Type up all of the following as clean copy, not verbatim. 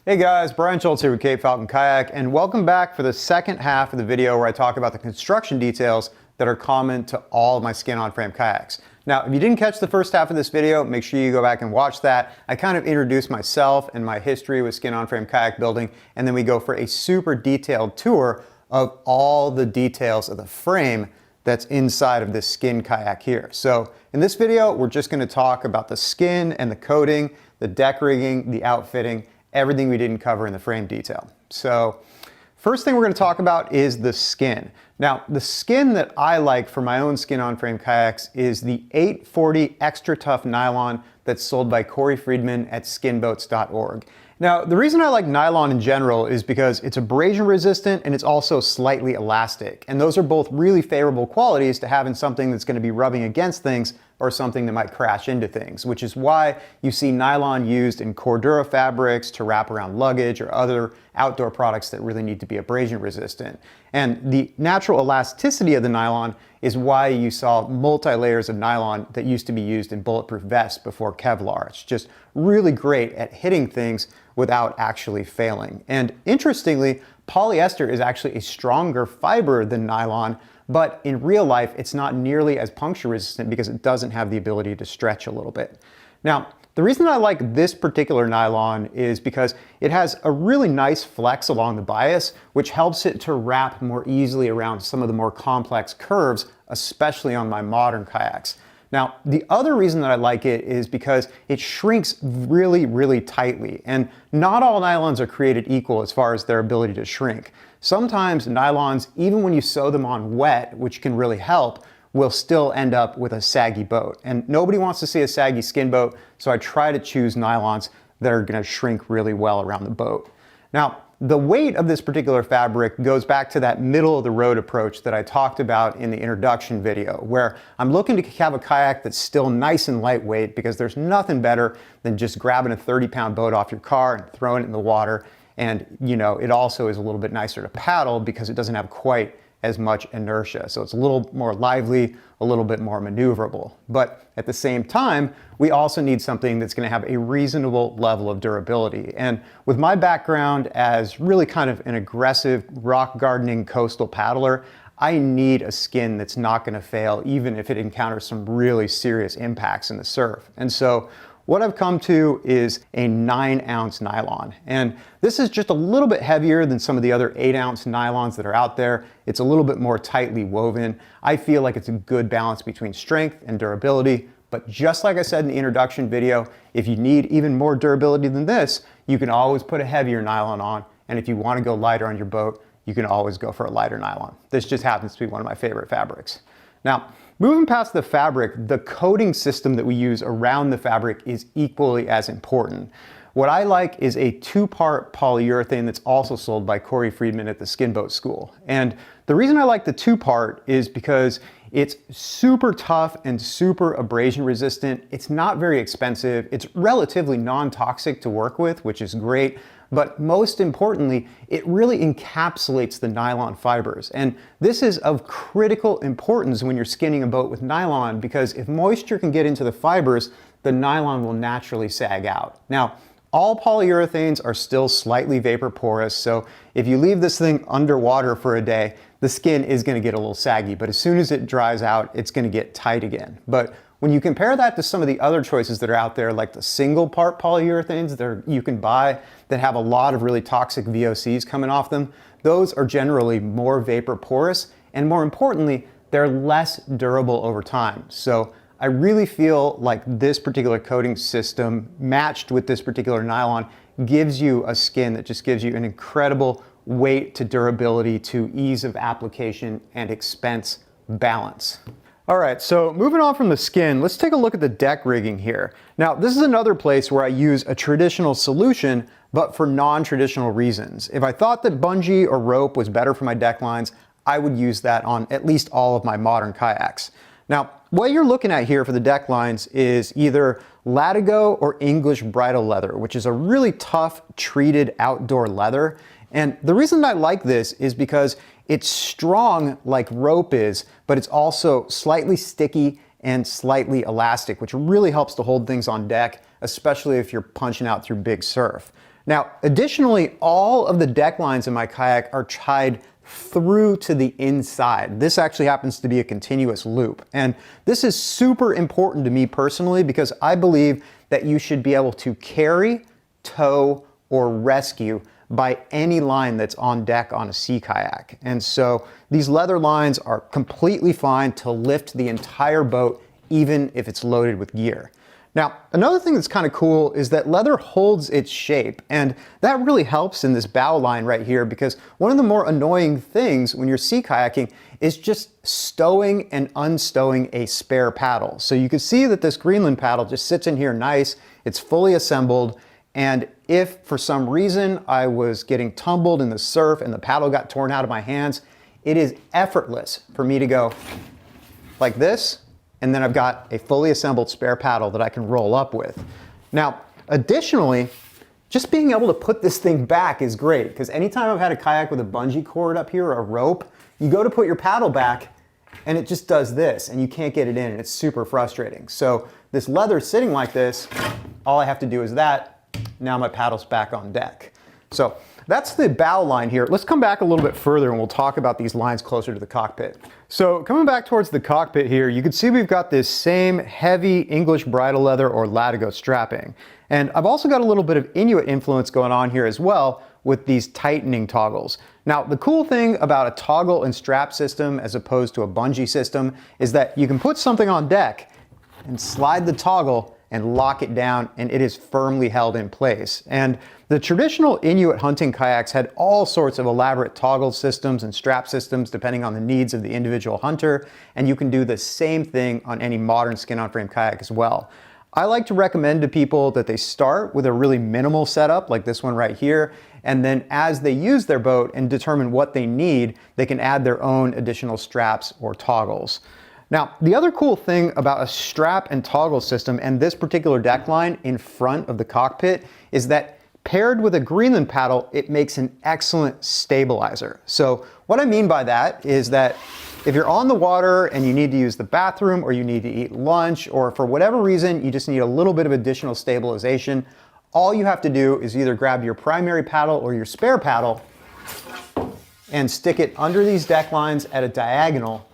Hey guys, Brian Schultz here with Cape Falcon Kayak, and welcome back for the second half of the video where I talk about the construction details that are common to all of my skin-on frame kayaks. Now, if you didn't catch the first half of this video, make sure you go back and watch that. I kind of introduce myself and my history with skin-on frame kayak building, and then we go for a super detailed tour of all the details of the frame that's inside of this skin kayak here. So in this video, we're just going to talk about the skin and the coating, the deck rigging, the outfitting, everything we didn't cover in the frame detail. So first thing we're going to talk about is the skin. Now, the skin that I like for my own skin-on frame kayaks is the 840 Extra Tough Nylon that's sold by Corey Friedman at skinboats.org. Now, the reason I like nylon in general is because it's abrasion resistant and it's also slightly elastic. And those are both really favorable qualities to having something that's going to be rubbing against things or something that might crash into things, which is why you see nylon used in Cordura fabrics to wrap around luggage or other outdoor products that really need to be abrasion resistant. And the natural elasticity of the nylon is why you saw multi-layers of nylon that used to be used in bulletproof vests before Kevlar. It's just really great at hitting things without actually failing. And interestingly, polyester is actually a stronger fiber than nylon, but in real life, it's not nearly as puncture resistant because it doesn't have the ability to stretch a little bit. Now, the reason I like this particular nylon is because it has a really nice flex along the bias, which helps it to wrap more easily around some of the more complex curves, especially on my modern kayaks. Now, the other reason that I like it is because it shrinks really, really tightly. And not all nylons are created equal as far as their ability to shrink. Sometimes nylons, even when you sew them on wet, which can really help, will still end up with a saggy boat. And nobody wants to see a saggy skin boat, so I try to choose nylons that are going to shrink really well around the boat. Now, the weight of this particular fabric goes back to that middle of the road approach that I talked about in the introduction video, where I'm looking to have a kayak that's still nice and lightweight because there's nothing better than just grabbing a 30-pound boat off your car and throwing it in the water. And, you know, it also is a little bit nicer to paddle because it doesn't have quite as much inertia. So it's a little more lively, a little bit more maneuverable. But at the same time, we also need something that's going to have a reasonable level of durability. And with my background as really kind of an aggressive rock gardening coastal paddler, I need a skin that's not going to fail even if it encounters some really serious impacts in the surf. And so what I've come to is a 9-ounce nylon. And this is just a little bit heavier than some of the other 8-ounce nylons that are out there. It's a little bit more tightly woven. I feel like it's a good balance between strength and durability. But just like I said in the introduction video, if you need even more durability than this, you can always put a heavier nylon on. And if you want to go lighter on your boat, you can always go for a lighter nylon. This just happens to be one of my favorite fabrics. Now, moving past the fabric, the coating system that we use around the fabric is equally as important. What I like is a 2-part polyurethane that's also sold by Corey Friedman at the Skin Boat School. And the reason I like the 2-part is because it's super tough and super abrasion resistant. It's not very expensive. It's relatively non-toxic to work with, which is great. But most importantly, it really encapsulates the nylon fibers. And this is of critical importance when you're skinning a boat with nylon, because if moisture can get into the fibers, the nylon will naturally sag out. Now, all polyurethanes are still slightly vapor porous, so if you leave this thing underwater for a day, the skin is going to get a little saggy, but as soon as it dries out, it's going to get tight again. But when you compare that to some of the other choices that are out there, like the single-part polyurethanes that you can buy that have a lot of really toxic VOCs coming off them, those are generally more vapor porous, and more importantly, they're less durable over time. So I really feel like this particular coating system matched with this particular nylon gives you a skin that just gives you an incredible weight to durability to ease of application and expense balance. All right, so moving on from the skin, let's take a look at the deck rigging here. Now, this is another place where I use a traditional solution, but for non-traditional reasons. If I thought that bungee or rope was better for my deck lines, I would use that on at least all of my modern kayaks. Now, what you're looking at here for the deck lines is either Latigo or English bridle leather, which is a really tough treated outdoor leather. And the reason I like this is because it's strong like rope is, but it's also slightly sticky and slightly elastic, which really helps to hold things on deck, especially if you're punching out through big surf. Now, additionally, all of the deck lines in my kayak are tied through to the inside. This actually happens to be a continuous loop. And this is super important to me personally because I believe that you should be able to carry, tow, or rescue by any line that's on deck on a sea kayak. And so these leather lines are completely fine to lift the entire boat, even if it's loaded with gear. Now, another thing that's kind of cool is that leather holds its shape, and that really helps in this bow line right here because one of the more annoying things when you're sea kayaking is just stowing and unstowing a spare paddle. So you can see that this Greenland paddle just sits in here nice, it's fully assembled, and if for some reason I was getting tumbled in the surf and the paddle got torn out of my hands, it is effortless for me to go like this, and then I've got a fully assembled spare paddle that I can roll up with. Now, additionally, just being able to put this thing back is great because anytime I've had a kayak with a bungee cord up here or a rope, you go to put your paddle back and it just does this and you can't get it in and it's super frustrating. So this leather sitting like this, all I have to do is that, now my paddle's back on deck. So that's the bow line here. Let's come back a little bit further and we'll talk about these lines closer to the cockpit. So coming back towards the cockpit here, you can see we've got this same heavy English bridle leather or latigo strapping. And I've also got a little bit of Inuit influence going on here as well with these tightening toggles. Now, the cool thing about a toggle and strap system as opposed to a bungee system is that you can put something on deck and slide the toggle and lock it down and it is firmly held in place. And the traditional Inuit hunting kayaks had all sorts of elaborate toggle systems and strap systems depending on the needs of the individual hunter, and you can do the same thing on any modern skin-on-frame kayak as well. I like to recommend to people that they start with a really minimal setup like this one right here, and then as they use their boat and determine what they need, they can add their own additional straps or toggles. Now, the other cool thing about a strap and toggle system and this particular deck line in front of the cockpit is that paired with a Greenland paddle, it makes an excellent stabilizer. So what I mean by that is that if you're on the water and you need to use the bathroom or you need to eat lunch or for whatever reason you just need a little bit of additional stabilization, all you have to do is either grab your primary paddle or your spare paddle and stick it under these deck lines at a diagonal.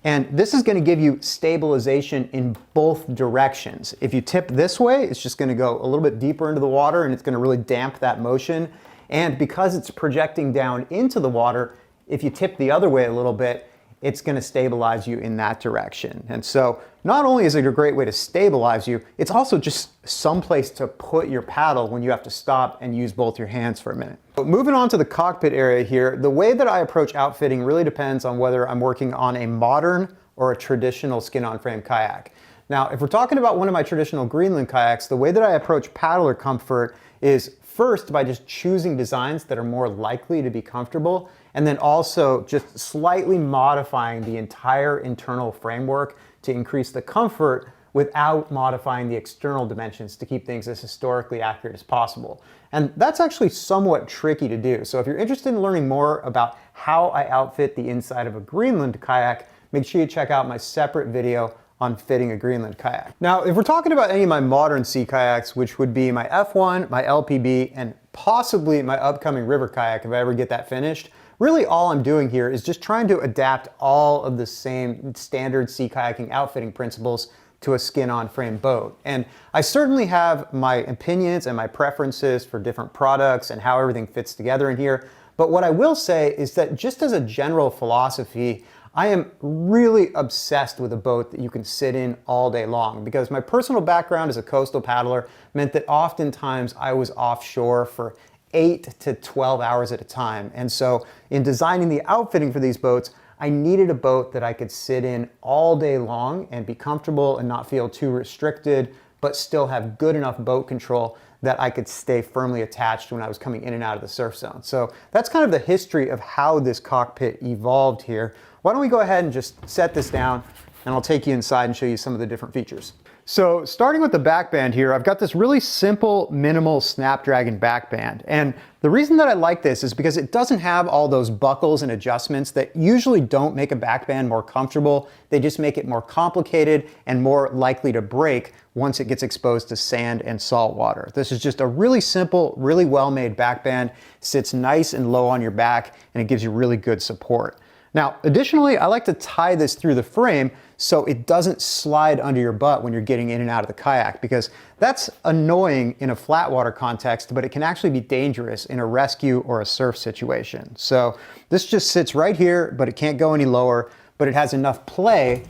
And this is going to give you stabilization in both directions. If you tip this way, it's just going to go a little bit deeper into the water and it's going to really damp that motion. And because it's projecting down into the water, if you tip the other way a little bit, it's going to stabilize you in that direction. And so not only is it a great way to stabilize you, it's also just someplace to put your paddle when you have to stop and use both your hands for a minute. But moving on to the cockpit area here, the way that I approach outfitting really depends on whether I'm working on a modern or a traditional skin-on-frame kayak. Now, if we're talking about one of my traditional Greenland kayaks, the way that I approach paddler comfort is first by just choosing designs that are more likely to be comfortable, and then also just slightly modifying the entire internal framework to increase the comfort without modifying the external dimensions to keep things as historically accurate as possible. And that's actually somewhat tricky to do. So if you're interested in learning more about how I outfit the inside of a Greenland kayak, make sure you check out my separate video on fitting a Greenland kayak. Now, if we're talking about any of my modern sea kayaks, which would be my F1, my LPB, and possibly my upcoming river kayak if I ever get that finished, really all I'm doing here is just trying to adapt all of the same standard sea kayaking outfitting principles to a skin-on-frame boat. And I certainly have my opinions and my preferences for different products and how everything fits together in here. But what I will say is that just as a general philosophy, I am really obsessed with a boat that you can sit in all day long because my personal background as a coastal paddler meant that oftentimes I was offshore for 8 to 12 hours at a time. And so in designing the outfitting for these boats, I needed a boat that I could sit in all day long and be comfortable and not feel too restricted, but still have good enough boat control that I could stay firmly attached when I was coming in and out of the surf zone. So that's kind of the history of how this cockpit evolved here. Why don't we go ahead and just set this down and I'll take you inside and show you some of the different features. So starting with the backband here, I've got this really simple, minimal Snapdragon backband. And the reason that I like this is because it doesn't have all those buckles and adjustments that usually don't make a backband more comfortable. They just make it more complicated and more likely to break once it gets exposed to sand and salt water. This is just a really simple, really well-made backband, sits nice and low on your back, and it gives you really good support. Now, additionally, I like to tie this through the frame so it doesn't slide under your butt when you're getting in and out of the kayak, because that's annoying in a flat water context, but it can actually be dangerous in a rescue or a surf situation. So this just sits right here, but it can't go any lower, but it has enough play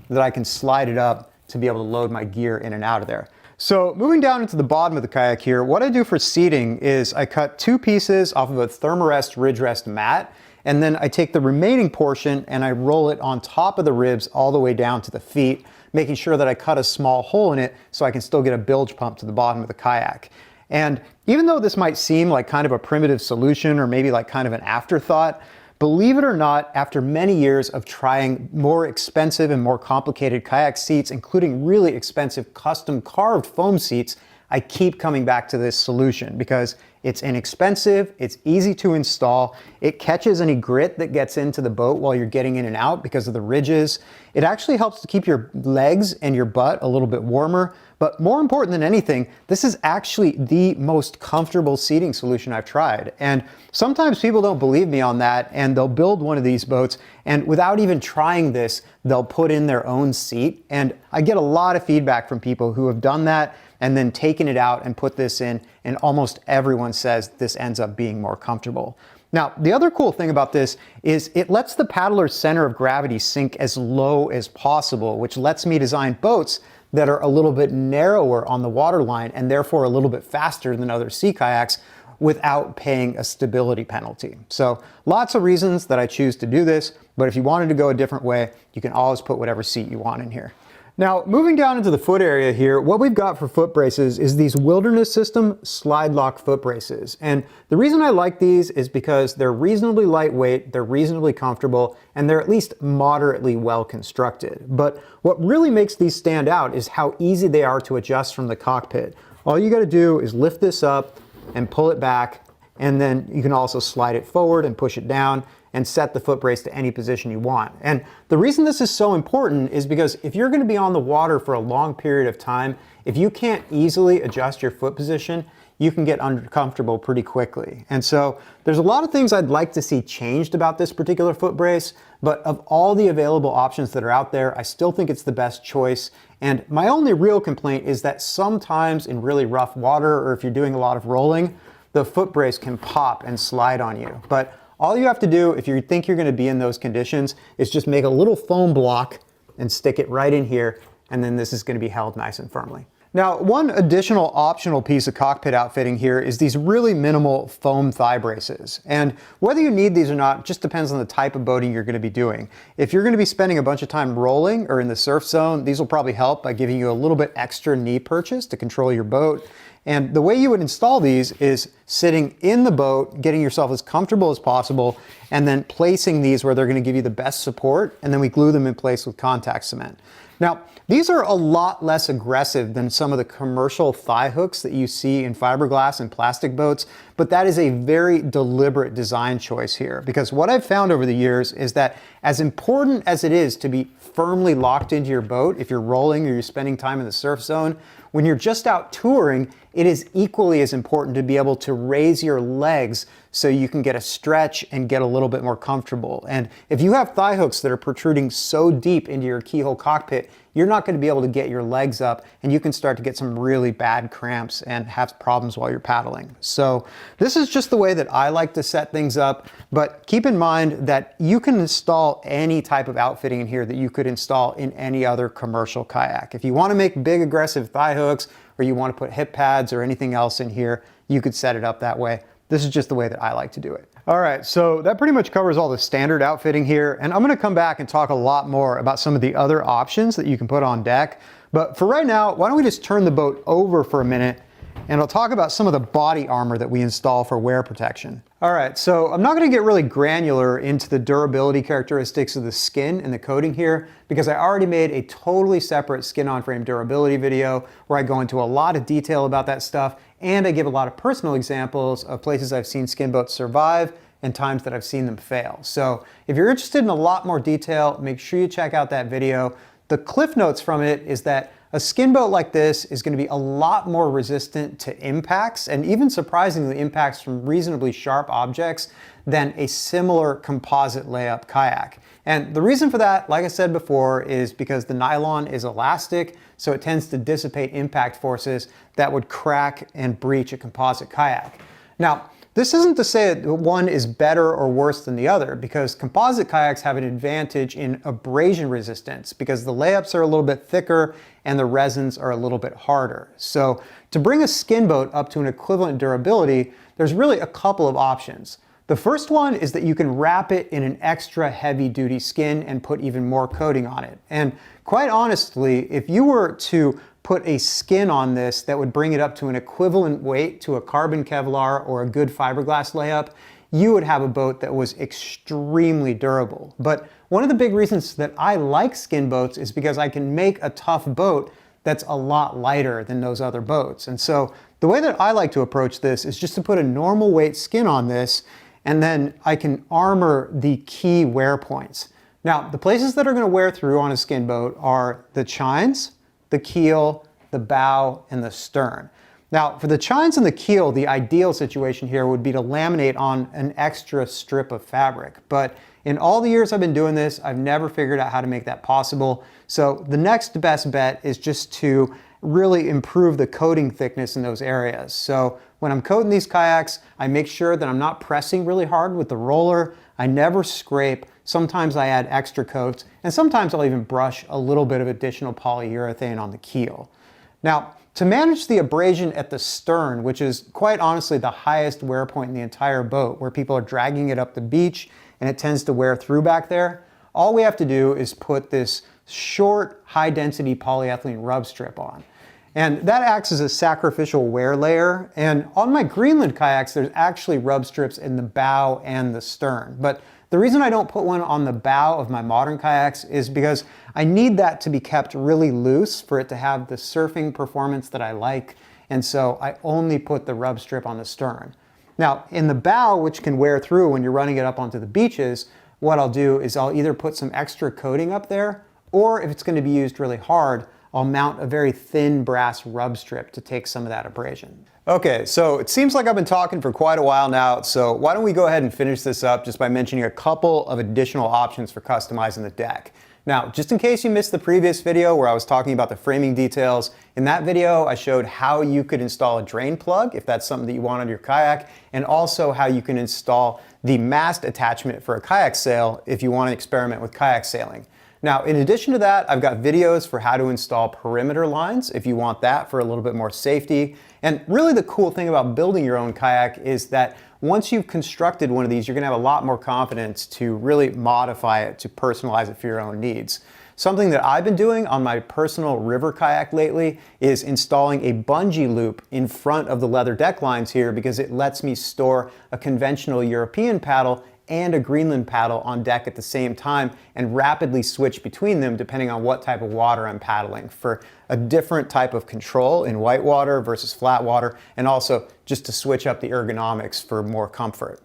that I can slide it up to be able to load my gear in and out of there. So moving down into the bottom of the kayak here, what I do for seating is I cut 2 pieces off of a Thermarest ridge rest mat, and then I take the remaining portion and I roll it on top of the ribs all the way down to the feet, making sure that I cut a small hole in it so I can still get a bilge pump to the bottom of the kayak. And even though this might seem like kind of a primitive solution or maybe like kind of an afterthought, believe it or not, after many years of trying more expensive and more complicated kayak seats, including really expensive custom carved foam seats, I keep coming back to this solution because it's inexpensive, it's easy to install, it catches any grit that gets into the boat while you're getting in and out because of the ridges. It actually helps to keep your legs and your butt a little bit warmer, but more important than anything, this is actually the most comfortable seating solution I've tried. And sometimes people don't believe me on that, and they'll build one of these boats, and without even trying this, they'll put in their own seat. And I get a lot of feedback from people who have done that and then taken it out and put this in, and almost everyone says this ends up being more comfortable. Now, the other cool thing about this is it lets the paddler's center of gravity sink as low as possible, which lets me design boats that are a little bit narrower on the waterline and therefore a little bit faster than other sea kayaks without paying a stability penalty. So lots of reasons that I choose to do this, but if you wanted to go a different way, you can always put whatever seat you want in here. Now, moving down into the foot area here, what we've got for foot braces is these Wilderness System slide lock foot braces. And the reason I like these is because they're reasonably lightweight, they're reasonably comfortable, and they're at least moderately well constructed. But what really makes these stand out is how easy they are to adjust from the cockpit. All you gotta do is lift this up and pull it back, and then you can also slide it forward and push it down and set the foot brace to any position you want. And the reason this is so important is because if you're gonna be on the water for a long period of time, if you can't easily adjust your foot position, you can get uncomfortable pretty quickly. And so there's a lot of things I'd like to see changed about this particular foot brace, but of all the available options that are out there, I still think it's the best choice. And my only real complaint is that sometimes in really rough water, or if you're doing a lot of rolling, the foot brace can pop and slide on you. But all you have to do if you think you're going to be in those conditions is just make a little foam block and stick it right in here, and then this is going to be held nice and firmly. Now, one additional optional piece of cockpit outfitting here is these really minimal foam thigh braces. And whether you need these or not just depends on the type of boating you're going to be doing. If you're going to be spending a bunch of time rolling or in the surf zone, these will probably help by giving you a little bit extra knee purchase to control your boat. And the way you would install these is sitting in the boat, getting yourself as comfortable as possible, and then placing these where they're going to give you the best support, and then we glue them in place with contact cement. Now, these are a lot less aggressive than some of the commercial thigh hooks that you see in fiberglass and plastic boats, but that is a very deliberate design choice here, because what I've found over the years is that as important as it is to be firmly locked into your boat if you're rolling or you're spending time in the surf zone, when you're just out touring, it is equally as important to be able to raise your legs so you can get a stretch and get a little bit more comfortable. And if you have thigh hooks that are protruding so deep into your keyhole cockpit, you're not going to be able to get your legs up, and you can start to get some really bad cramps and have problems while you're paddling. So this is just the way that I like to set things up, but keep in mind that you can install any type of outfitting in here that you could install in any other commercial kayak. If you want to make big aggressive thigh hooks, or you want to put hip pads or anything else in here, you could set it up that way. This is just the way that I like to do it. All right, so that pretty much covers all the standard outfitting here, and I'm gonna come back and talk a lot more about some of the other options that you can put on deck. But for right now, why don't we just turn the boat over for a minute and I'll talk about some of the body armor that we install for wear protection. All right, so I'm not going to get really granular into the durability characteristics of the skin and the coating here because I already made a totally separate skin on frame durability video where I go into a lot of detail about that stuff, and I give a lot of personal examples of places I've seen skin boats survive and times that I've seen them fail. So if you're interested in a lot more detail, make sure you check out that video. The cliff notes from it is that a skin boat like this is going to be a lot more resistant to impacts, and even surprisingly impacts from reasonably sharp objects, than a similar composite layup kayak. And the reason for that, like I said before, is because the nylon is elastic, so it tends to dissipate impact forces that would crack and breach a composite kayak. Now, this isn't to say that one is better or worse than the other, because composite kayaks have an advantage in abrasion resistance because the layups are a little bit thicker and the resins are a little bit harder. So to bring a skin boat up to an equivalent durability, there's really a couple of options. The first one is that you can wrap it in an extra heavy duty skin and put even more coating on it. And quite honestly, if you were to put a skin on this that would bring it up to an equivalent weight to a carbon Kevlar or a good fiberglass layup, you would have a boat that was extremely durable. But one of the big reasons that I like skin boats is because I can make a tough boat that's a lot lighter than those other boats. And so the way that I like to approach this is just to put a normal weight skin on this, and then I can armor the key wear points. Now, the places that are going to wear through on a skin boat are the chines, the keel, the bow, and the stern. Now, for the chines and the keel, the ideal situation here would be to laminate on an extra strip of fabric. But in all the years I've been doing this, I've never figured out how to make that possible. So the next best bet is just to really improve the coating thickness in those areas. So when I'm coating these kayaks, I make sure that I'm not pressing really hard with the roller. I never scrape. Sometimes I add extra coats, and sometimes I'll even brush a little bit of additional polyurethane on the keel. Now, to manage the abrasion at the stern, which is quite honestly the highest wear point in the entire boat, where people are dragging it up the beach and it tends to wear through back there, all we have to do is put this short, high-density polyethylene rub strip on. And that acts as a sacrificial wear layer. And on my Greenland kayaks, there's actually rub strips in the bow and the stern. But the reason I don't put one on the bow of my modern kayaks is because I need that to be kept really loose for it to have the surfing performance that I like. And so I only put the rub strip on the stern. Now, in the bow, which can wear through when you're running it up onto the beaches, what I'll do is I'll either put some extra coating up there, or if it's going to be used really hard, I'll mount a very thin brass rub strip to take some of that abrasion. Okay, so it seems like I've been talking for quite a while now, so why don't we go ahead and finish this up just by mentioning a couple of additional options for customizing the deck. Now, just in case you missed the previous video where I was talking about the framing details, in that video I showed how you could install a drain plug if that's something that you want on your kayak, and also how you can install the mast attachment for a kayak sail if you want to experiment with kayak sailing. Now, in addition to that, I've got videos for how to install perimeter lines if you want that for a little bit more safety. And really the cool thing about building your own kayak is that once you've constructed one of these, you're gonna have a lot more confidence to really modify it, to personalize it for your own needs. Something that I've been doing on my personal river kayak lately is installing a bungee loop in front of the leather deck lines here, because it lets me store a conventional European paddle and a Greenland paddle on deck at the same time and rapidly switch between them depending on what type of water I'm paddling, for a different type of control in whitewater versus flat water, and also just to switch up the ergonomics for more comfort.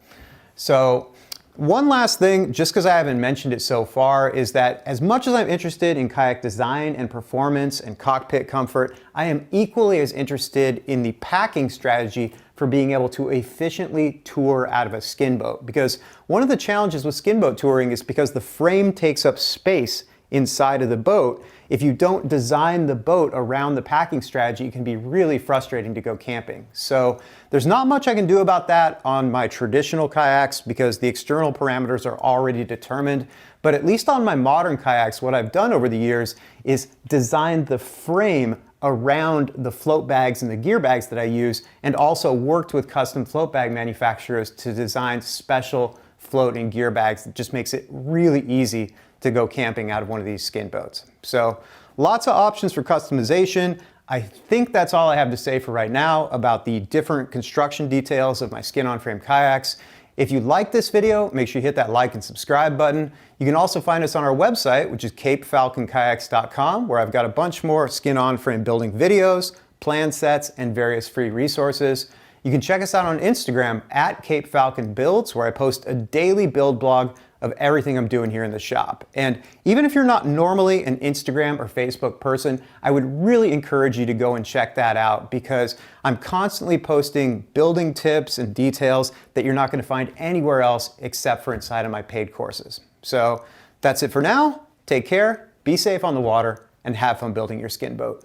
So one last thing, just because I haven't mentioned it so far, is that as much as I'm interested in kayak design and performance and cockpit comfort, I am equally as interested in the packing strategy for being able to efficiently tour out of a skin boat. Because one of the challenges with skin boat touring is because the frame takes up space inside of the boat. If you don't design the boat around the packing strategy, it can be really frustrating to go camping. So there's not much I can do about that on my traditional kayaks because the external parameters are already determined. But at least on my modern kayaks, what I've done over the years is design the frame around the float bags and the gear bags that I use, and also worked with custom float bag manufacturers to design special float and gear bags that just makes it really easy to go camping out of one of these skin boats. So lots of options for customization. I think that's all I have to say for right now about the different construction details of my skin-on-frame kayaks. If you like this video, make sure you hit that like and subscribe button. You can also find us on our website, which is capefalconkayaks.com, where I've got a bunch more skin-on-frame building videos, plan sets, and various free resources. You can check us out on Instagram at Cape Falcon Builds, where I post a daily build blog of everything I'm doing here in the shop. And even if you're not normally an Instagram or Facebook person, I would really encourage you to go and check that out, because I'm constantly posting building tips and details that you're not going to find anywhere else except for inside of my paid courses. So that's it for now. Take care, be safe on the water, and have fun building your skin boat.